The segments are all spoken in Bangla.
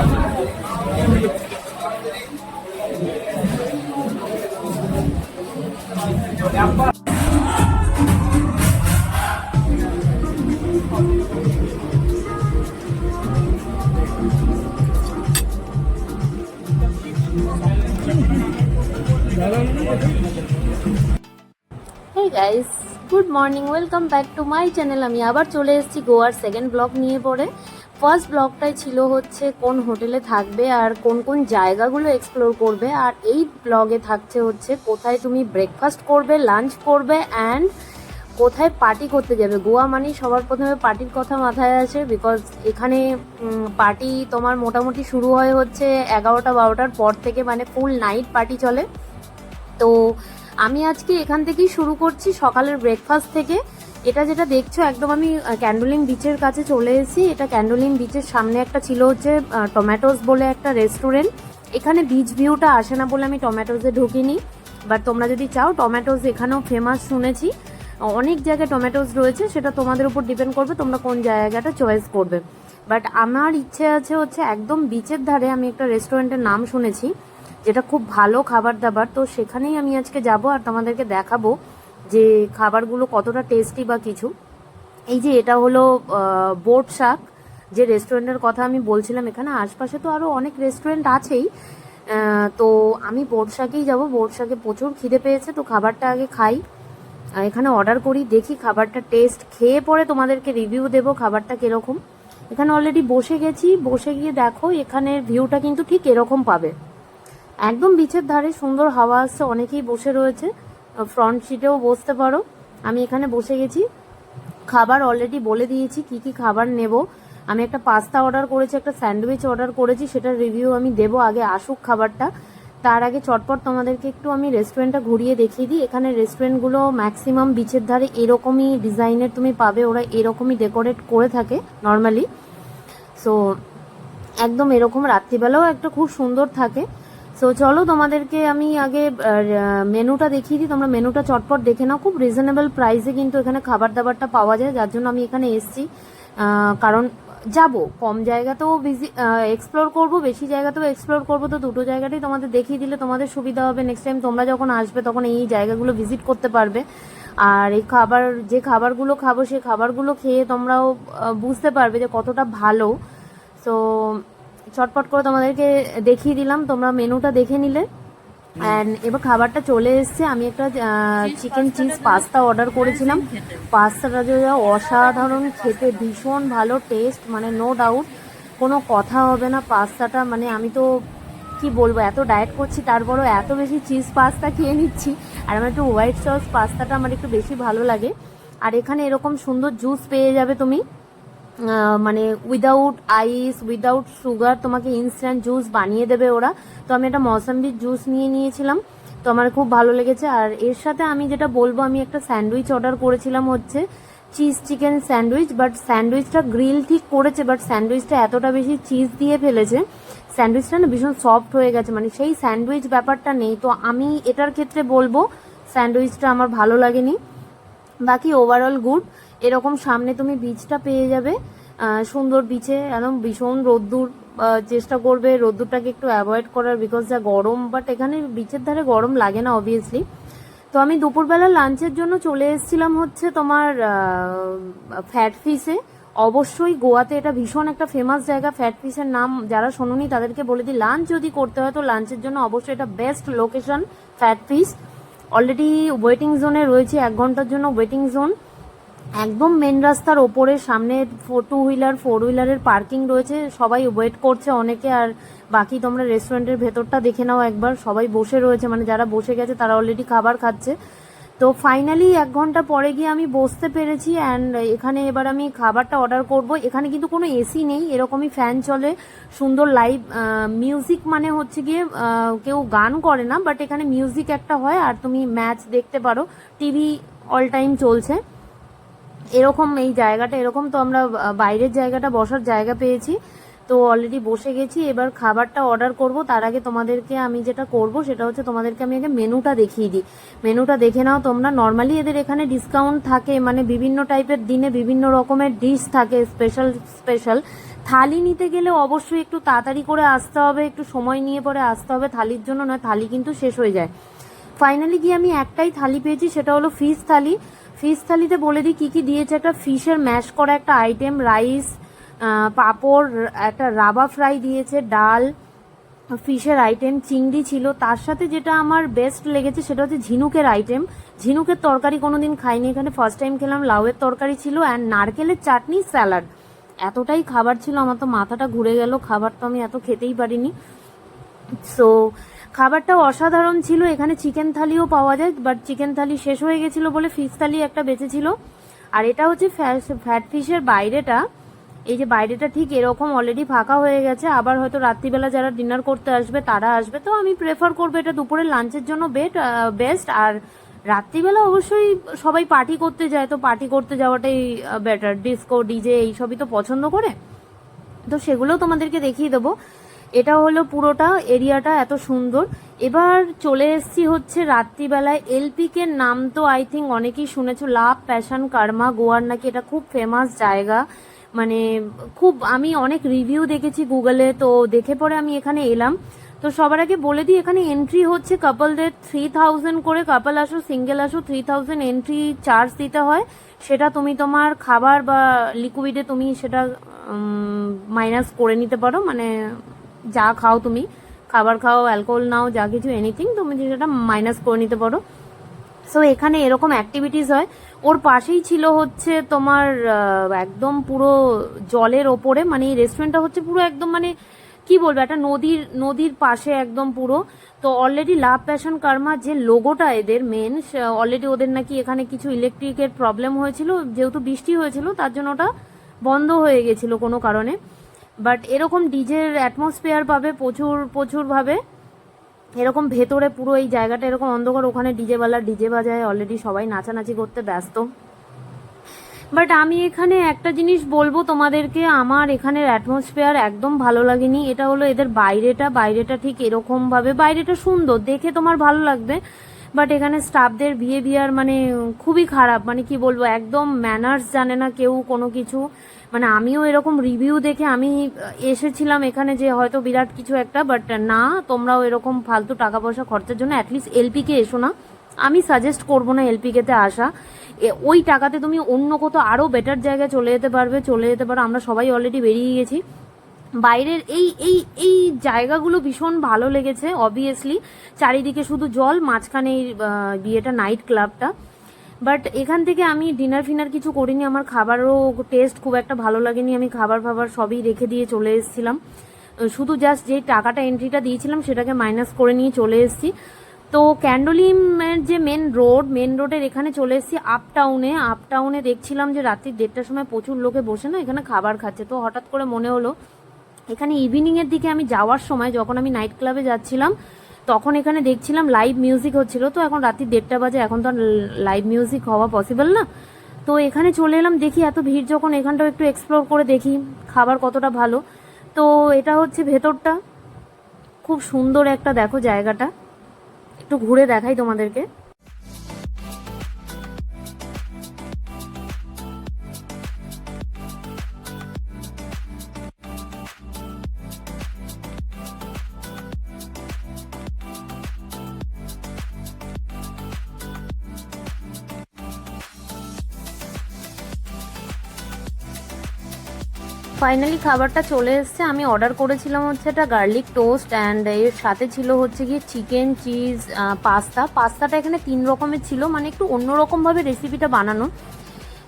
Hey guys, good morning, welcome back to my channel. আমি আবার চলে এসেছি গোয়ার সেকেন্ড ব্লগ নিয়ে পরে। ফার্স্ট ব্লগটাই ছিল হচ্ছে কোন হোটেলে থাকবে আর কোন কোন জায়গাগুলো এক্সপ্লোর করবে, আর এই ব্লগে থাকছে হচ্ছে কোথায় তুমি ব্রেকফাস্ট করবে, লাঞ্চ করবে অ্যান্ড কোথায় পার্টি করতে যাবে। গোয়া মানেই সবার প্রথমে পার্টির কথা মাথায় আসে, বিকজ এখানে পার্টি তোমার মোটামুটি শুরু হয় হচ্ছে 11টা-12টার পর থেকে, মানে ফুল নাইট পার্টি চলে। তো আমি আজকে এখান থেকেই শুরু করছি সকালের ব্রেকফাস্ট থেকে। এটা যেটা দেখছো একদম আমি ক্যান্ডোলিম বিচের কাছে চলে এসেছি। এটা ক্যান্ডোলিম বিচের সামনে একটা ছিল হচ্ছে টমেটোস বলে একটা রেস্টুরেন্ট। এখানে বিচ ভিউটা আসে না বলে আমি টমেটোসে ঢুকিনি, বাট তোমরা যদি চাও টমেটোস এখানেও ফেমাস শুনেছি, অনেক জায়গায় টমেটোস রয়েছে, সেটা তোমাদের উপর ডিপেন্ড করবে তোমরা কোন জায়গাটা চয়েস করবে। বাট আমার ইচ্ছে আছে হচ্ছে একদম বিচের ধারে আমি একটা রেস্টুরেন্টের নাম শুনেছি যেটা খুব ভালো খাবার দাবার, তো সেখানেই আমি আজকে যাব আর তোমাদেরকে দেখাবো যে খাবারগুলো কতটা টেস্টি বা কিছু। এই যে এটা হলো বোট শাক, যে রেস্টুরেন্টের কথা আমি বলছিলাম। এখানে আশপাশে তো আরও অনেক রেস্টুরেন্ট আছেই, তো আমি বোট শাকেই যাবো। বোট শাকে প্রচুর খিদে পেয়েছে, তো খাবারটা আগে খাই, এখানে অর্ডার করি, দেখি খাবারটা টেস্ট খেয়ে পরে তোমাদেরকে রিভিউ দেবো খাবারটা কীরকম। এখানে অলরেডি বসে গেছি, বসে গিয়ে দেখো এখানের ভিউটা কিন্তু ঠিক এরকম পাবে, একদম বিচের ধারে সুন্দর হাওয়া আসছে, অনেকেই বসে রয়েছে, ফ্রন্ট সিটেও বসতে পারো। আমি এখানে বসে গেছি, খাবার অলরেডি বলে দিয়েছি কি কি খাবার নেব। আমি একটা পাস্তা অর্ডার করেছি, একটা স্যান্ডউইচ অর্ডার করেছি, সেটার রিভিউ আমি দেবো, আগে আসুক খাবারটা। তার আগে চটপট তোমাদেরকে একটু আমি রেস্টুরেন্টটা ঘুরিয়ে দেখিয়ে দিই। এখানে রেস্টুরেন্টগুলো ম্যাক্সিমাম বিচের ধারে এরকমই ডিজাইনের তুমি পাবে, ওরা এরকমই ডেকোরেট করে থাকে নর্মালি। সো একদম এরকম রাত্রিবেলাও একটা খুব সুন্দর থাকে। সো চলো তোমাদেরকে আমি আগে মেনুটা দেখিয়ে দিই, তোমরা মেনুটা চটপট দেখে নাও। খুব রিজনেবল প্রাইসে কিন্তু এখানে খাবার দাবারটা পাওয়া যায়, যার জন্য আমি এখানে এসেছি। কারণ যাব কম জায়গাতেও এক্সপ্লোর করব, বেশি জায়গাতেও এক্সপ্লোর করব, তো দুটো জায়গাতেই তোমাদের দেখিয়ে দিলে তোমাদের সুবিধা হবে। নেক্সট টাইম তোমরা যখন আসবে তখন এই জায়গাগুলো ভিজিট করতে পারবে, আর এই যে খাবারগুলো খাবো সেই খাবারগুলো খেয়ে তোমরাও বুঝতে পারবে যে কতটা ভালো। সো চটপট করে তোমাদেরকে দেখিয়ে দিলাম, তোমরা মেনুটা দেখে নিলে। অ্যান্ড এবার খাবারটা চলে এসছে। আমি একটা চিকেন চিজ পাস্তা অর্ডার করেছিলাম। পাস্তাটা যে অসাধারণ খেতে, ভীষণ ভালো টেস্ট, মানে নো ডাউট, কোনো কথা হবে না। পাস্তাটা মানে আমি তো কি বলবো, এত ডায়েট করছি তারপরও এত বেশি চিজ পাস্তা খেয়ে নিচ্ছি। আর আমার একটু হোয়াইট সস পাস্তাটা আমার একটু বেশি ভালো লাগে। আর এখানে এরকম সুন্দর জুস পেয়ে যাবে তুমি, মানে উইদাউট আইস, উইদাউট সুগার, তোমাকে ইনস্ট্যান্ট জুস বানিয়ে দেবে ওরা। তো আমি একটা মৌসাম্বির জুস নিয়েছিলাম, তো আমার খুব ভালো লেগেছে। আর এর সাথে আমি যেটা বলবো, আমি একটা স্যান্ডউইচ অর্ডার করেছিলাম হচ্ছে চিজ চিকেন স্যান্ডউইচ, বাট স্যান্ডউইচটা গ্রিল ঠিক করেছে, বাট স্যান্ডউইচটা এতটা বেশি চিজ দিয়ে ফেলেছে, স্যান্ডউইচটা না ভীষণ সফট হয়ে গেছে, মানে সেই স্যান্ডউইচ ব্যাপারটা নেই। তো আমি এটার ক্ষেত্রে বলবো স্যান্ডউইচটা আমার ভালো লাগেনি। বাকি ওভারঅল গুড। এরকম সামনে তুমি বিচটা পেয়ে যাবে, সুন্দর বিচে, একদম ভীষণ রোদ্দুর, চেষ্টা করবে রোদ্দুরটাকে একটু অ্যাভয়েড করার, বিকজ যা গরম, বাট এখানে বিচের ধারে গরম লাগে না অবভিয়াসলি। তো আমি দুপুরবেলা লাঞ্চের জন্য চলে এসেছিলাম হচ্ছে তোমার ফ্যাট ফিশে। অবশ্যই গোয়াতে এটা ভীষণ একটা ফেমাস জায়গা, ফ্যাট ফিশের নাম যারা শোনোনি তাদেরকে বলে দিই, লাঞ্চ যদি করতে হয় তো লাঞ্চের জন্য অবশ্যই এটা best location fat fish. Already waiting জোনে রয়েছে, 1 ঘন্টার জন্য ওয়েটিং জোন, একদম মেন রাস্তার ওপরে, সামনে 2 হুইলার 4 হুইলারের পার্কিং রয়েছে, সবাই ওয়েট করছে অনেকে। আর বাকি তোমরা রেস্টুরেন্টের ভেতরটা দেখে নাও একবার, সবাই বসে রয়েছে, মানে যারা বসে গেছে তারা অলরেডি খাবার খাচ্ছে। তো ফাইনালি 1 ঘন্টা পরে গিয়ে আমি বসতে পেরেছি, অ্যান্ড এখানে এবার আমি খাবারটা অর্ডার করব। এখানে কিন্তু কোনো এসি নেই, এরকমই ফ্যান চলে, সুন্দর লাইভ মিউজিক, মানে হচ্ছে গিয়ে কেউ গান করে না, বাট এখানে মিউজিক একটা হয়, আর তুমি ম্যাচ দেখতে পারো, টিভি অল টাইম চলছে এরকম। এই জায়গাটা এরকম। তো আমরা বাইরের জায়গাটা বসার জায়গা পেয়েছি, তো অলরেডি বসে গেছি। এবার খাবারটা অর্ডার করব, তার আগে তোমাদেরকে আমি যেটা করব সেটা হচ্ছে তোমাদেরকে আমি আগে মেনুটা দেখিয়ে দিই। মেনুটা দেখে নাও তোমরা। নর্মালি এদের এখানে ডিসকাউন্ট থাকে, মানে বিভিন্ন টাইপের দিনে বিভিন্ন রকমের ডিশ থাকে, স্পেশাল স্পেশাল থালি নিতে গেলে অবশ্যই একটু তাড়াতাড়ি করে আসতে হবে, একটু সময় নিয়ে পরে আসতে হবে থালির জন্য, নয় থালি কিন্তু শেষ হয়ে যায়। ফাইনালি গিয়ে আমি একটাই থালি পেয়েছি, সেটা হলো ফিশ থালি। ফিশ থালিতে বলে দিই কী কী দিয়েছে। একটা ফিশের ম্যাশ করা একটা আইটেম, রাইস, পাঁপড়, একটা রাবা ফ্রাই দিয়েছে, ডাল, ফিশের আইটেম, চিংড়ি ছিল। তার সাথে যেটা আমার বেস্ট লেগেছে সেটা হচ্ছে ঝিনুকের আইটেম। ঝিনুকের তরকারি কোনোদিন খাইনি, এখানে ফার্স্ট টাইম খেলাম। লাউয়ের তরকারি ছিল অ্যান্ড নারকেলের চাটনি, স্যালাড। এতটাই খাবার ছিল, আমার তো মাথাটা ঘুরে গেল। খাবার তো আমি এত খেতেই পারিনি। সো খাবারটাও অসাধারণ ছিল। এখানে চিকেন থালিও পাওয়া যায়, বাট চিকেন থালি শেষ হয়ে গেছিলো বলে ফিশ থালি একটা বেঁচে ছিল। আর এটা হচ্ছে ফ্যাট ফিশের বাইরেটা। এই যে বাইরেটা ঠিক এরকম অলরেডি ফাঁকা হয়ে গেছে, আবার হয়তো রাত্রিবেলা যারা ডিনার করতে আসবে তারা আসবে, তো আমি প্রেফার করবো এটা দুপুরের লাঞ্চের জন্য বেস্ট। আর রাত্রিবেলা অবশ্যই সবাই পার্টি করতে যায়, তো পার্টি করতে যাওয়াটাই বেটার। ডিস্কো, ডিজে এইসবই তো পছন্দ করে, তো সেগুলোও তোমাদেরকে দেখিয়ে দেবো। এটা হলো পুরোটা এরিয়াটা, এত সুন্দর। এবার চলে এসছি হচ্ছে রাত্রিবেলায় এলপিকে নাম তো আই থিঙ্ক অনেকেই শুনেছো, লাভ প্যাশন কার্মা গোয়ার নাকি এটা খুব ফেমাস জায়গা। মানে খুব, আমি অনেক রিভিউ দেখেছি গুগলে, তো দেখে পরে আমি এখানে এলাম। তো সবার আগে বলে দিই, এখানে এন্ট্রি হচ্ছে কাপলদের 3000 করে, কাপল আসো সিঙ্গেল আসো 3000 এন্ট্রি চার্জ দিতে হয়। সেটা তুমি তোমার খাবার বা লিকুইডে তুমি সেটা মাইনাস করে নিতে পারো, মানে যা খাও তুমি, খাবার খাও, অ্যালকোহল নাও, যা কিছু এনিথিং তুমি সেটা মাইনাস করে নিতে পারো। সো এখানে এরকম অ্যাক্টিভিটিস হয়। ওর পাশেই ছিল হচ্ছে তোমার একদম পুরো জলের ওপরে, মানে এই রেস্টুরেন্টটা হচ্ছে পুরো একদম, মানে কি বলবো, একটা নদীর পাশে একদম পুরো। তো অলরেডি লাভ প্যাশন কার্মা যে লোগোটা এদের মেন, অলরেডি ওদের নাকি এখানে কিছু ইলেকট্রিকের প্রবলেম হয়েছিল, যেহেতু বৃষ্টি হয়েছিল তার জন্য ওটা বন্ধ হয়ে গেছিল কোনো কারণে। বাট এরকম ডিজের অ্যাটমসফিয়ার পাবে প্রচুরভাবে। এরকম ভেতরে পুরো এই জায়গাটা এরকম অন্ধকার, ওখানে ডিজেওয়ালা ডিজে বাজায়, অলরেডি সবাই নাচানাচি করতে ব্যস্ত। বাট আমি এখানে একটা জিনিস বলবো তোমাদেরকে, আমার এখানের অ্যাটমসফিয়ার একদম ভালো লাগেনি। এটা হলো এদের বাইরেটা ঠিক এরকমভাবে, বাইরেটা সুন্দর দেখে তোমার ভালো লাগবে, বাট এখানে স্টাফদের বিহেভিয়ার মানে খুবই খারাপ। মানে কি বলবো, একদম ম্যানার্স জানে না কেউ কোনো কিছু। মানে আমিও এরকম রিভিউ দেখে আমি এসেছিলাম এখানে যে হয়তো বিরাট কিছু একটা, বাট না, তোমরাও এরকম ফালতু টাকা পয়সা খরচের জন্য অ্যাটলিস্ট এলপিকে এসো না। আমি সাজেস্ট করবো না এলপিকেতে আসা। ওই টাকাতে তুমি অন্য কোথাও আরও বেটার জায়গায় চলে যেতে পারো। আমরা সবাই অলরেডি বেরিয়ে গেছি। বাইরের এই এই এই জায়গাগুলো ভীষণ ভালো লেগেছে। অবভিয়াসলি চারিদিকে শুধু জল, মাঝখানে বিয়েটা নাইট ক্লাবটা। বাট এখান থেকে আমি ডিনার ফিনার কিছু করিনি, আমার খাবারও টেস্ট খুব একটা ভালো লাগেনি। আমি খাবার সবই রেখে দিয়ে চলে এসেছিলাম, শুধু জাস্ট যে টাকাটা এন্ট্রিটা দিয়েছিলাম সেটাকে মাইনাস করে নিয়ে চলে এসেছি। তো ক্যান্ডোলিমের যে মেন রোডের এখানে চলে এসেছি আপটাউনে দেখছিলাম যে রাত্রি 1:30টার সময় প্রচুর লোকে বসে না এখানে খাবার খাচ্ছে। তো হঠাৎ করে মনে হলো এখানে ইভিনিংয়ের দিকে আমি যাওয়ার সময়, যখন আমি নাইট ক্লাবে যাচ্ছিলাম তখন এখানে দেখছিলাম লাইভ মিউজিক হচ্ছিল। তো এখন রাত্রি 1:30 বাজে, এখন তো লাইভ মিউজিক হওয়া পসিবল না। তো এখানে চলে এলাম, দেখি এত ভিড় যখন, এখানটাও একটু এক্সপ্লোর করে দেখি খাবার কতটা ভালো। তো এটা হচ্ছে ভেতরটা, খুব সুন্দর একটা, দেখো জায়গাটা একটু ঘুরে দেখাই তোমাদেরকে। ফাইনালি খাবারটা চলে এসছে। আমি অর্ডার করেছিলাম হচ্ছে একটা গার্লিক টোস্ট, অ্যান্ড এর সাথে ছিল হচ্ছে গিয়ে চিকেন, চিজ, পাস্তাটা এখানে 3 রকমের ছিল, মানে একটু অন্যরকমভাবে রেসিপিটা বানানো।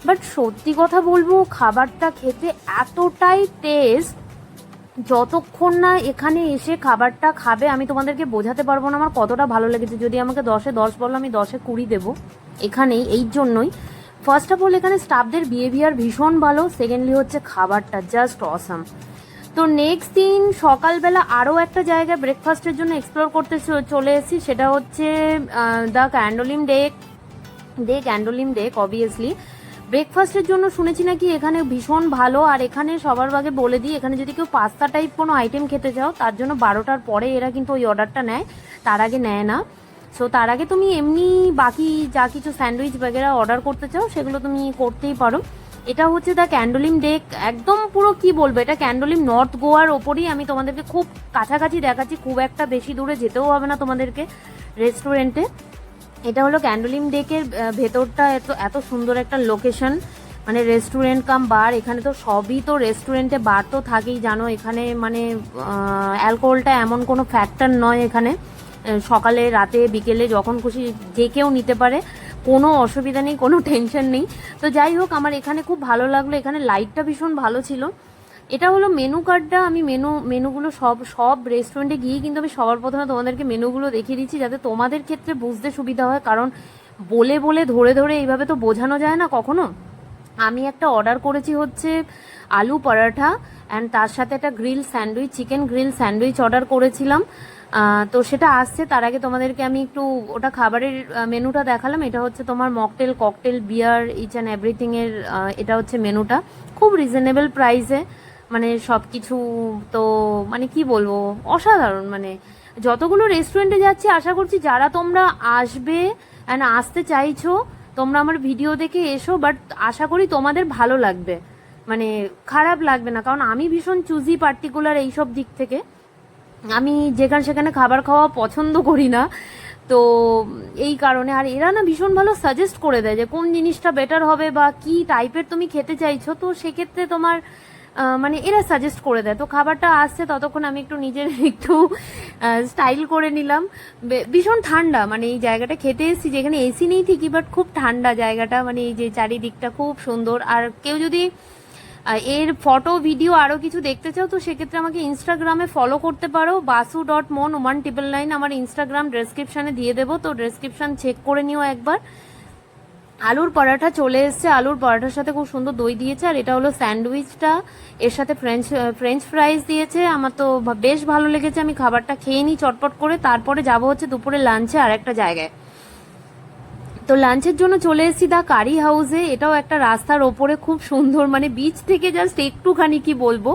বাট সত্যি কথা বলবো, খাবারটা খেতে এতটাই টেস্ট, যতক্ষণ না এখানে এসে খাবারটা খাবে আমি তোমাদেরকে বোঝাতে পারবো না আমার কতটা ভালো লেগেছে। যদি আমাকে 10-এ 10 বলো, আমি 10-এ 20 দেবো এখানেই, এই জন্যই। ফার্স্ট অফ অল এখানে স্টাফদের বিহেভিয়ার ভীষণ ভালো, সেকেন্ডলি হচ্ছে খাবারটা জাস্ট অসাম। তো নেক্সট দিন সকালবেলা আরও একটা জায়গায় ব্রেকফাস্টের জন্য এক্সপ্লোর করতে চলে এসেছি, সেটা হচ্ছে দ্য ক্যান্ডোলিম ডেক। অবভিয়াসলি ব্রেকফাস্টের জন্য শুনেছি নাকি এখানে ভীষণ ভালো। আর এখানে সবার আগে বলে দিই, এখানে যদি কেউ পাস্তা টাইপ কোনো আইটেম খেতে চাও তার জন্য 12টার পরে এরা কিন্তু ওই অর্ডারটা নেয়, তার আগে নেয় না। সো তার আগে তুমি এমনি বাকি যা কিছু স্যান্ডউইচ বগেরা অর্ডার করতে চাও সেগুলো তুমি করতেই পারো। এটা হচ্ছে দ্য ক্যান্ডোলিম ডেক, একদম পুরো কি বলবো, এটা ক্যান্ডোলিম নর্থ গোয়ার ওপরই আমি তোমাদেরকে খুব কাছাকাছি দেখাচ্ছি, খুব একটা বেশি দূরে যেতেও হবে না তোমাদেরকে রেস্টুরেন্টে। এটা হলো ক্যান্ডোলিম ডেকের ভেতরটা, এত এত সুন্দর একটা লোকেশন, মানে রেস্টুরেন্ট কাম বার। এখানে তো সবই তো রেস্টুরেন্টে, বার তো থাকেই জানো এখানে, মানে অ্যালকোহলটা এমন কোনো ফ্যাক্টর নয় এখানে, সকালে রাতে বিকেলে যখন খুশি যে কেউ নিতে পারে, কোনো অসুবিধা নেই, কোনো টেনশন নেই। তো যাই হোক, আমার এখানে খুব ভালো লাগলো, এখানে লাইটটা ভীষণ ভালো ছিল। এটা হলো মেনু কার্ডটা, আমি মেনুগুলো সব রেস্টুরেন্টে গিয়ে কিন্তু আমি সবার প্রথমে তোমাদেরকে মেনুগুলো দেখিয়ে দিচ্ছি, যাতে তোমাদের ক্ষেত্রে বুঝতে সুবিধা হয়, কারণ বলে বলে ধরে ধরে এইভাবে তো বোঝানো যায় না কখনো। আমি একটা অর্ডার করেছি হচ্ছে আলু পরাঠা, অ্যান্ড তার সাথে একটা grill sandwich, chicken grill sandwich order করেছিলাম। তো সেটা আসছে, তার আগে তোমাদেরকে আমি একটু ওটা খাবারের মেনুটা দেখালাম। এটা হচ্ছে তোমার mocktail, cocktail, beer, each and এভরিথিংয়ের এটা হচ্ছে মেনুটা, খুব রিজনেবল প্রাইসে, মানে সব কিছু তো মানে কি বলবো, অসাধারণ। মানে যতগুলো রেস্টুরেন্টে যাচ্ছি, আশা করছি যারা তোমরা আসবে অ্যান্ড আসতে চাইছো, তোমরা আমার ভিডিও দেখে এসো, বাট আশা করি তোমাদের ভালো লাগবে, মানে খারাপ লাগবে না, কারণ আমি ভীষণ চুজি পার্টিকুলার এইসব দিক থেকে। আমি যেখানে সেখানে খাবার খাওয়া পছন্দ করি না, তো এই কারণে। আর এরা না ভীষণ ভালো সাজেস্ট করে দেয় যে কোন জিনিসটা বেটার হবে বা কি টাইপের তুমি খেতে চাইছো, তো সেক্ষেত্রে তোমার মানে এরা সাজেস্ট করে দেয়। তো খাবারটা আসছে, ততক্ষণ আমি একটু নিজের একটু স্টাইল করে নিলাম। ভীষণ ঠান্ডা, মানে এই জায়গাটা খেতে এসেছি যেখানে এসি নেই ঠিকই, বাট খুব ঠান্ডা জায়গাটা, মানে এই যে চারিদিকটা খুব সুন্দর। আর কেউ যদি এর ফটো ভিডিও আরও কিছু দেখতে চাও, তো সেক্ষেত্রে আমাকে ইনস্টাগ্রামে ফলো করতে পারো, basu.mon1999 আমার ইনস্টাগ্রাম ডেসক্রিপশানে দিয়ে দেবো, তো ডেসক্রিপশান চেক করে নিও একবার। আলুর পরাঠা চলে এসছে, আলুর পরাঠার সাথে খুব সুন্দর দই দিয়েছে, আর এটা হলো স্যান্ডউইচটা, এর সাথে ফ্রেঞ্চ ফ্রাইজ দিয়েছে। আমার তো বেশ ভালো লেগেছে, আমি খাবারটা খেয়ে নিই চটপট করে, তারপরে যাবো হচ্ছে দুপুরে লাঞ্চে আর একটা জায়গায়। তো লাঞ্চের জন্য চলে এসেছি দা কারি হাউসে, এটাও একটা রাস্তার ওপরে, খুব সুন্দর, মানে বিচ থেকে জাস্ট একটুখানি কি বলবো।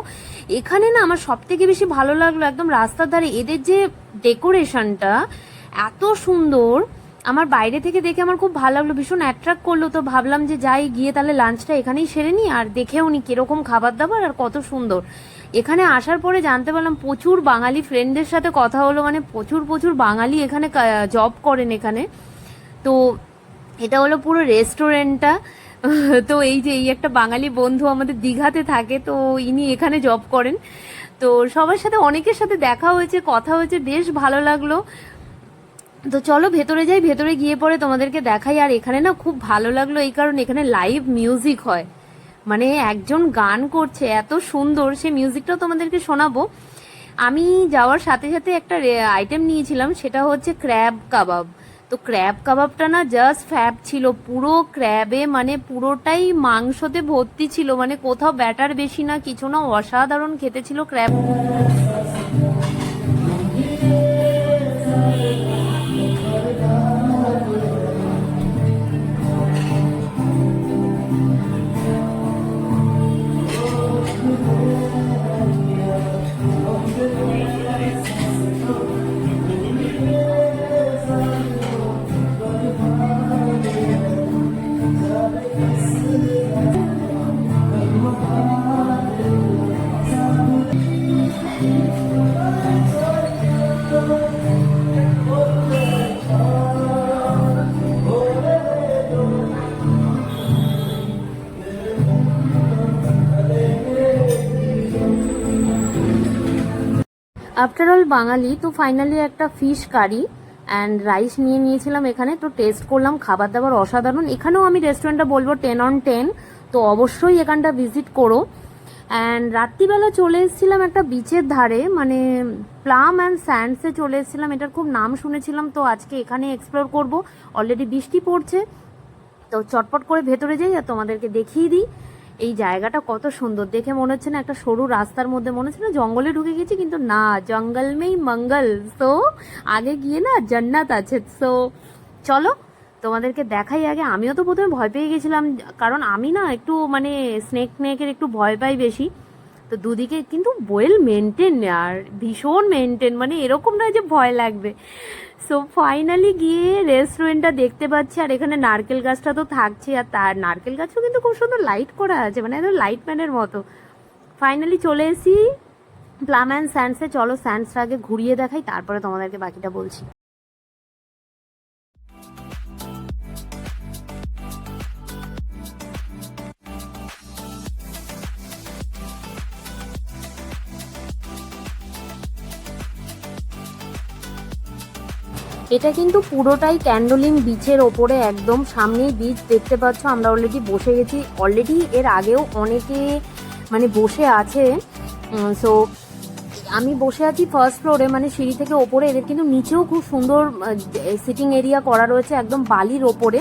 এখানে না আমার সব থেকে বেশি ভালো লাগলো একদম রাস্তার ধারে এদের যে ডেকোরেশনটা এত সুন্দর, আমার বাইরে থেকে দেখে আমার খুব ভালো লাগলো, ভীষণ অ্যাট্রাক্ট করলো। তো ভাবলাম যে যাই গিয়ে তাহলে লাঞ্চটা এখানেই সেরে নিই, আর দেখেও নি কিরকম খাবার দাবার আর কত সুন্দর। এখানে আসার পরে জানতে পারলাম প্রচুর বাঙালি ফ্রেন্ডদের সাথে কথা হলো, মানে প্রচুর প্রচুর বাঙালি এখানে জব করেন এখানে। তো এটা হলো পুরো রেস্টুরেন্টটা। তো এই যে এই একটা বাঙালি বন্ধু আমাদের দীঘাতে থাকে, তো ইনি এখানে জব করেন। তো সবার সাথে অনেকের সাথে দেখা হয়েছে, কথা হয়েছে, বেশ ভালো লাগলো। তো চলো ভেতরে যাই, ভেতরে গিয়ে পরে তোমাদেরকে দেখাই। আর এখানে না খুব ভালো লাগলো এই কারণে এখানে লাইভ মিউজিক হয়, মানে একজন গান করছে এত সুন্দর, সে মিউজিকটাও তোমাদেরকে শোনাবো। আমি যাওয়ার সাথে সাথে একটা আইটেম নিয়েছিলাম, সেটা হচ্ছে ক্র্যাব কাবাব। তো ক্র্যাব কাবাবটা না জাস্ট ফ্যাব ছিল, পুরো ক্র্যাবে মানে পুরোটাই মাংসতে ভর্তি ছিল, মানে কোথাও ব্যাটার বেশি না কিছু না, অসাধারণ খেতে ছিল ক্র্যাব। আফটার অল বাঙালি, তো ফাইনালি একটা ফিশ কারি অ্যান্ড রাইস নিয়ে নিয়েছিলাম এখানে। তো টেস্ট করলাম, খাবার দাবার অসাধারণ। এখানেও আমি রেস্টুরেন্টটা বলবো 10/10, তো অবশ্যই এখানটা ভিজিট করো। অ্যান্ড রাত্রিবেলা চলে এসেছিলাম একটা বিচের ধারে, মানে প্লাম অ্যান্ড স্যান্ডসে চলে এসেছিলাম, এটার খুব নাম শুনেছিলাম, তো আজকে এখানে এক্সপ্লোর করব। অলরেডি বৃষ্টি পড়ছে, তো চটপট করে ভেতরে যাই আর তোমাদেরকে দেখিয়ে দিই এই জায়গাটা কত সুন্দর। দেখে মনে হচ্ছে না একটা সরু রাস্তার মধ্যে, মনে হচ্ছে না জঙ্গলে ঢুকে গেছি, কিন্তু না, জঙ্গল মেই মঙ্গল। তো আগে গিয়ে না জান্নাত আছে। তো চলো তোমাদেরকে দেখাই। আগে আমিও তো প্রথমে ভয় পেয়ে গেছিলাম, কারণ আমি না একটু মানে স্নেকের একটু ভয় পাই বেশি। তো দুদিকে কিন্তু ওয়েল মেনটেন আর ভীষণ মেনটেন, মানে এরকম নয় যে ভয় লাগবে। সো ফাইনালি গিয়ে রেস্টুরেন্টটা দেখতে পাচ্ছি, আর এখানে নারকেল গাছটা তো থাকছে, আর তার নারকেল গাছও কিন্তু খুব সুন্দর লাইট করা আছে, মানে একদম লাইট ম্যানের মতো। ফাইনালি চলে এসেছি প্লাম অ্যান্ড স্যান্ডসে। চলো স্যান্ডসটা আগে ঘুরিয়ে দেখাই, তারপরে তোমাদেরকে বাকিটা বলছি। এটা কিন্তু পুরোটাই ক্যান্ডোলিম বিচের ওপরে, একদম সামনেই বিচ দেখতে পাচ্ছ। আমরা অলরেডি বসে গেছি, অলরেডি এর আগেও অনেকে মানে বসে আছে। সো আমি বসে আছি ফার্স্ট ফ্লোরে, মানে সিঁড়ি থেকে ওপরে। এদের কিন্তু নিচেও খুব সুন্দর সিটিং এরিয়া করা রয়েছে একদম বালির ওপরে।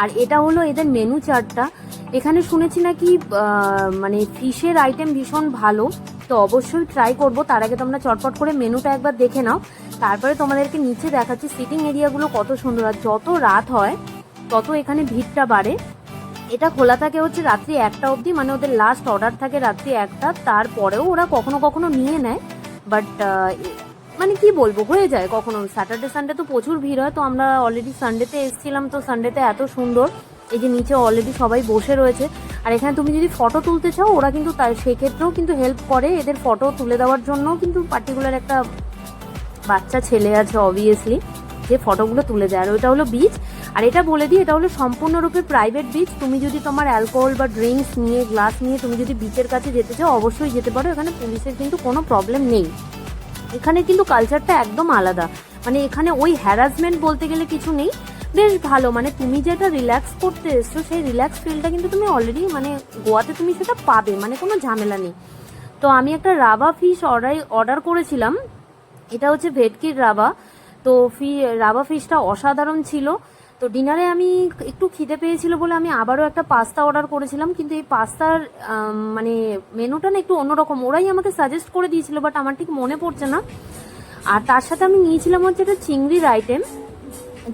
আর এটা হলো এদের মেনু চার্টটা। এখানে শুনেছি নাকি মানে ফিশের আইটেম ভীষণ ভালো, তো অবশ্যই ট্রাই করব। তার আগে তোমরা চটপট করে মেনুটা একবার দেখে নাও, তারপরে তোমাদেরকে নিচে দেখাচ্ছি সিটিং এরিয়াগুলো কত সুন্দর। আর যত রাত হয় তত এখানে ভিড়টা বাড়ে। এটা খোলা থাকে হচ্ছে রাত্রি 1টা অবধি, মানে ওদের লাস্ট অর্ডার থাকে রাত্রি 1টা। তারপরেও ওরা কখনো কখনো নিয়ে নেয়, বাট মানে কি বলবো, হয়ে যায় কখনো। স্যাটারডে সানডে তো প্রচুর ভিড় হয়, তো আমরা অলরেডি সানডেতে এসেছিলাম, তো সানডেতে এত সুন্দর। এই যে নিচে অলরেডি সবাই বসে রয়েছে, আর এখানে তুমি যদি ফটো তুলতে চাও ওরা কিন্তু তার সেক্ষেত্রেও কিন্তু হেল্প করে। এদের ফটো তুলে দেওয়ার জন্য কিন্তু পার্টিকুলার একটা বাচ্চা ছেলে আছে অবভিয়াসলি, যে ফটোগুলো তুলে দেয়। আর ওইটা হলো বিচ। আর এটা বলে দিই, এটা হলো সম্পূর্ণরূপে প্রাইভেট বিচ। তুমি যদি তোমার অ্যালকোহল বা ড্রিঙ্কস নিয়ে, গ্লাস নিয়ে তুমি যদি বিচের কাছে যেতে চাও অবশ্যই যেতে পারো। এখানে পুলিশের কিন্তু কোনো প্রবলেম নেই। এখানে কিন্তু কালচারটা একদম আলাদা, মানে এখানে ওই হ্যারাসমেন্ট বলতে গেলে কিছু নেই, বেশ ভালো। মানে তুমি যেটা রিল্যাক্স করতে এসছো সেই রিল্যাক্স ফিলটা কিন্তু তুমি অলরেডি মানে গোয়াতে তুমি সেটা পাবে, মানে কোনো ঝামেলা নেই। তো আমি একটা রাবা ফিশ অর্ডার করেছিলাম, এটা হচ্ছে ভেটকির রাবা। তো রাবা ফিশটা অসাধারণ ছিল। তো ডিনারে আমি একটু খিদে পেয়েছিল বলে আমি আবারও একটা পাস্তা অর্ডার করেছিলাম, কিন্তু এই পাস্তার মানে মেনুটা না একটু অন্যরকম, ওরাই আমাকে সাজেস্ট করে দিয়েছিল, বাট আমার ঠিক মনে পড়ছে না। আর তার সাথে আমি নিয়েছিলাম হচ্ছে একটা চিংড়ির আইটেম।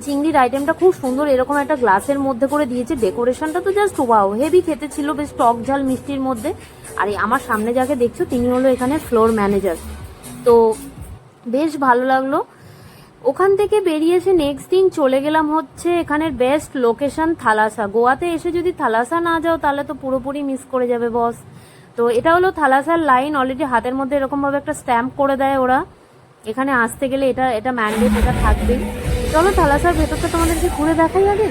চিংড়ির আইটেমটা খুব সুন্দর, এরকম একটা গ্লাসের মধ্যে করে দিয়েছে। ডেকোরেশনটা তো জাস্ট ওয়াও, হেভি খেতে ছিল, বেশ টক ঝাল মিষ্টির মধ্যে। আর আমার সামনে যাকে দেখছো তিনি হলো এখানে ফ্লোর ম্যানেজার, তো বেশ ভালো লাগলো। ওখান থেকে বেরিয়ে এসে নেক্সট দিন চলে গেলাম হচ্ছে এখানের বেস্ট লোকেশন থালাসা। গোয়াতে এসে যদি থালাসা না যাও তাহলে তো পুরোপুরি মিস করে যাবে বস। তো এটা হলো থালাসার লাইন, অলরেডি হাতের মধ্যে এরকম ভাবে একটা স্ট্যাম্প করে দেয় ওরা, এখানে আসতে গেলে এটা ম্যান্ডেট, এটা থাকবেই। চলো থালাসার ভেতরটা তোমাদেরকে ঘুরে দেখাই আগে।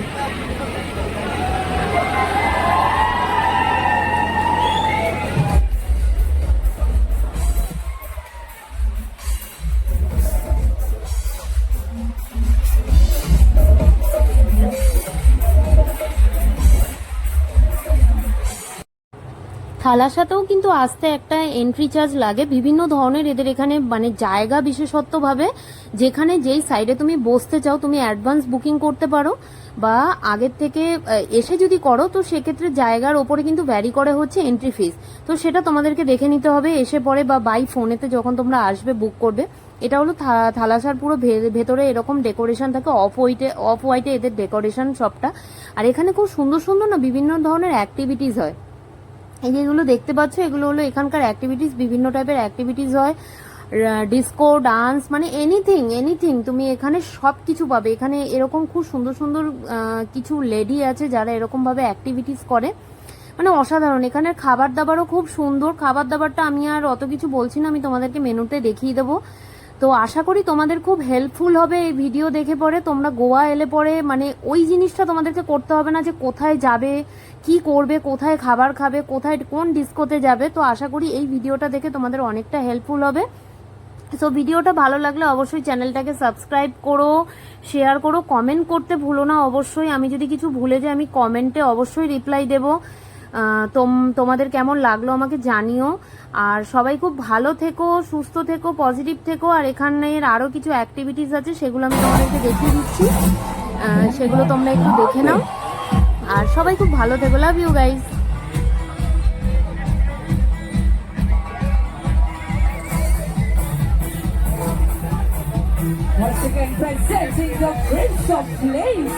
থালাসাতেও কিন্তু আসতে একটা এন্ট্রি চার্জ লাগে। বিভিন্ন ধরনের এদের এখানে মানে জায়গা বিশেষত্বভাবে, যেখানে যেই সাইডে তুমি বসতে চাও তুমি অ্যাডভান্স বুকিং করতে পারো, বা আগের থেকে এসে যদি করো তো সেক্ষেত্রে জায়গার ওপরে কিন্তু ভ্যারি করে হচ্ছে এন্ট্রি ফিস। তো সেটা তোমাদেরকে দেখে নিতে হবে এসে পরে, বা বাই ফোনেতে যখন তোমরা আসবে বুক করবে। এটা হলো থালাসার পুরো ভেতরে এরকম ডেকোরেশন থাকে, অফ হোয়াইটে এদের ডেকোরেশন সবটা। আর এখানে খুব সুন্দর সুন্দর না বিভিন্ন ধরনের অ্যাক্টিভিটিস হয়। এই যেগুলো দেখতে পাচ্ছ এগুলো হলো এখানকার অ্যাক্টিভিটিস, বিভিন্ন টাইপের অ্যাক্টিভিটিস হয়, ডিস্কো ডান্স, মানে এনিথিং তুমি এখানে সব কিছু পাবে। এখানে এরকম খুব সুন্দর সুন্দর কিছু লেডি আছে যারা এরকম ভাবে অ্যাক্টিভিটিস করে, মানে অসাধারণ। এখানের খাবার দাবারও খুব সুন্দর। খাবার দাবারটা আমি আর অত কিছু বলছি না, আমি তোমাদেরকে মেনুতে দেখিয়ে দেবো। তো আশা করি তোমাদের খুব হেল্পফুল হবে এই ভিডিও দেখে পরে। তোমরা গোয়া এলে পরে মানে ওই জিনিসটা তোমাদেরকে করতে হবে না যে কোথায় যাবে, কি করবে, কোথায় খাবার খাবে, কোথায় কোন ডিস্কোতে যাবে। তো আশা করি এই ভিডিওটা দেখে তোমাদের অনেকটা হেল্পফুল হবে। সো ভিডিওটা ভালো লাগলে অবশ্যই চ্যানেলটাকে সাবস্ক্রাইব করো, শেয়ার করো, কমেন্ট করতে ভুলো না অবশ্যই। আমি যদি কিছু ভুলে যাই আমি কমেন্টে অবশ্যই রিপ্লাই দেবো। তোমাদের কেমন লাগলো আমাকে জানিও। আর সবাই খুব ভালো থেকো, সুস্থ থেকো, পজিটিভ থেকো। আর এখানের আরও কিছু অ্যাক্টিভিটিস আছে সেগুলো আমি তোমাদেরকে দেখিয়ে দিচ্ছি, সেগুলো তোমরা একটু দেখে নাও। আর সবাই খুব ভালো থেকো, love you guys. Once again presenting the Prince of Flames,